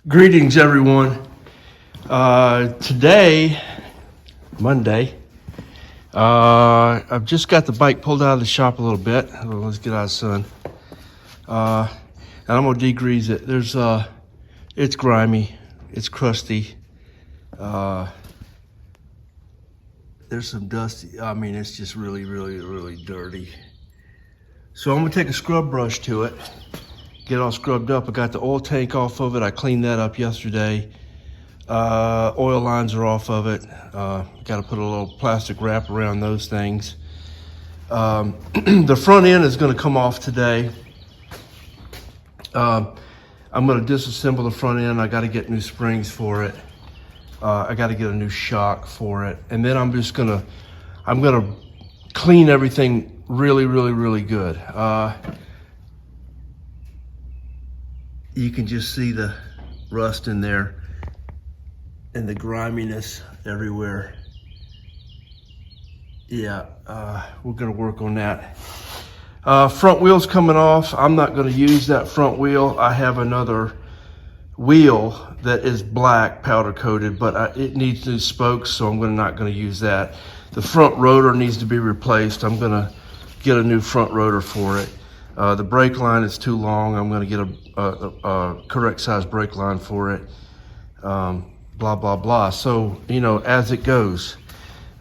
Greetings, everyone. Today, Monday, I've just got the bike pulled out of the shop a little bit. Let's get out of the sun. And I'm gonna degrease it. It's grimy, it's crusty. There's some dusty. I mean, it's just really dirty. So I'm gonna take a scrub brush to it, get it all scrubbed up. I got the oil tank off of it. I cleaned that up yesterday. Oil lines are off of it. Got to put a little plastic wrap around those things. The front end is going to come off today. I'm going to disassemble the front end. I got to get new springs for it. I got to get a new shock for it. And then I'm going to clean everything really good. You can just see the rust in there and the griminess everywhere. Yeah, we're gonna work on that. Front wheel's coming off. I'm not gonna use that front wheel. I have another wheel that is black, powder coated, but it needs new spokes, so I'm not gonna use that. The front rotor needs to be replaced. I'm gonna get a new front rotor for it. The brake line is too long. I'm going to get a correct size brake line for it. Blah, blah, blah. So, you know, as it goes.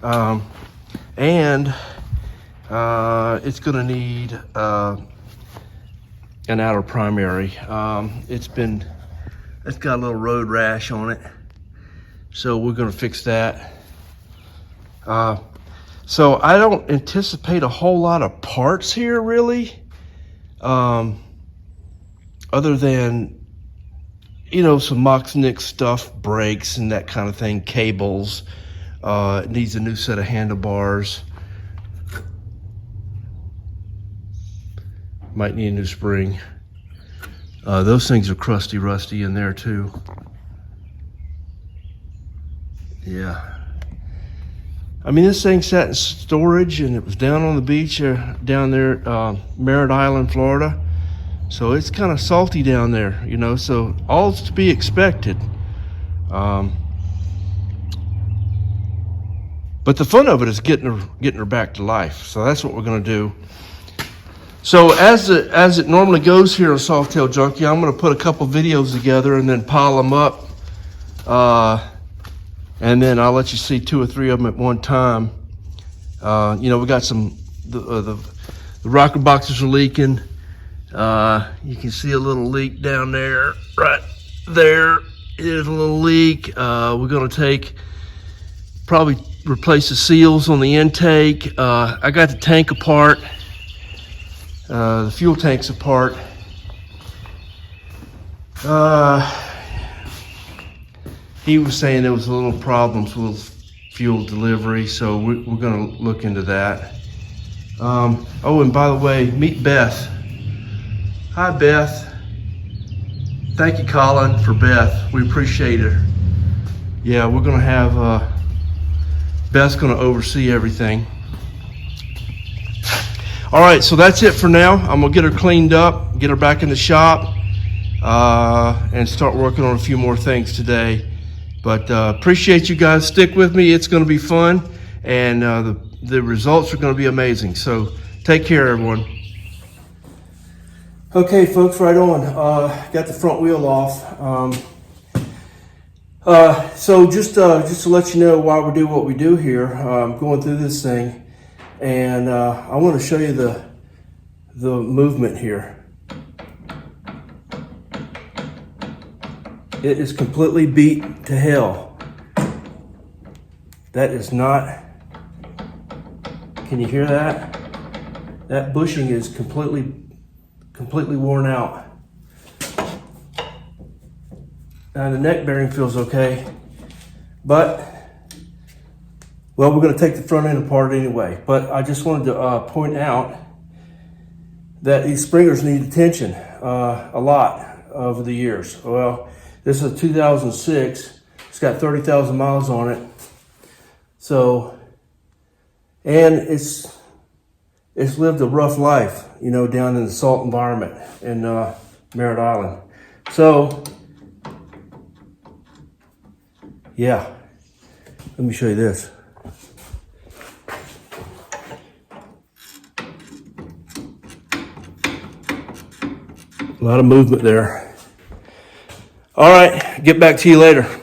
And it's going to need an outer primary. It's got a little road rash on it. So we're going to fix that. So I don't anticipate a whole lot of parts here, really. Other than, you know, some Moxnick stuff, brakes and that kind of thing, cables. It needs a new set of handlebars. Might need a new spring. Those things are crusty, rusty in there too. Yeah. I mean, this thing sat in storage and it was down on the beach down there, Merritt Island, Florida. So it's kind of salty down there, you know, so all's to be expected. But the fun of it is getting her back to life. So that's what we're gonna do. So as it normally goes here on Softail Junky, I'm gonna put a couple videos together and then pile them up. And then I'll let you see 2 or 3 of them at one time. You know, we got the rocker boxes are leaking. You can see a little leak down there, right there. There's a little leak. We're gonna probably replace the seals on the intake. I got the tank apart. The fuel tank's apart. He was saying there was a little problems with fuel delivery, so we're gonna look into that. Oh, and by the way, meet Beth. Hi, Beth. Thank you, Colin, for Beth. We appreciate her. Yeah, we're gonna have, Beth's gonna oversee everything. All right, so that's it for now. I'm gonna get her cleaned up, get her back in the shop, and start working on a few more things today. But appreciate you guys. Stick with me. It's going to be fun, and the results are going to be amazing. So take care, everyone. Okay, folks, right on. Got the front wheel off. So just to let you know why we do what we do here, I'm going through this thing, and I want to show you the movement here. It is completely beat to hell. That is not, can you hear that? That bushing is completely worn out. Now the neck bearing feels okay, but, well, we're gonna take the front end apart anyway. But I just wanted to point out that these springers need attention a lot over the years. Well, this is a 2006. It's got 30,000 miles on it. So, and it's lived a rough life, you know, down in the salt environment in Merritt Island. So Yeah. Let me show you this. A lot of movement there. All right, get back to you later.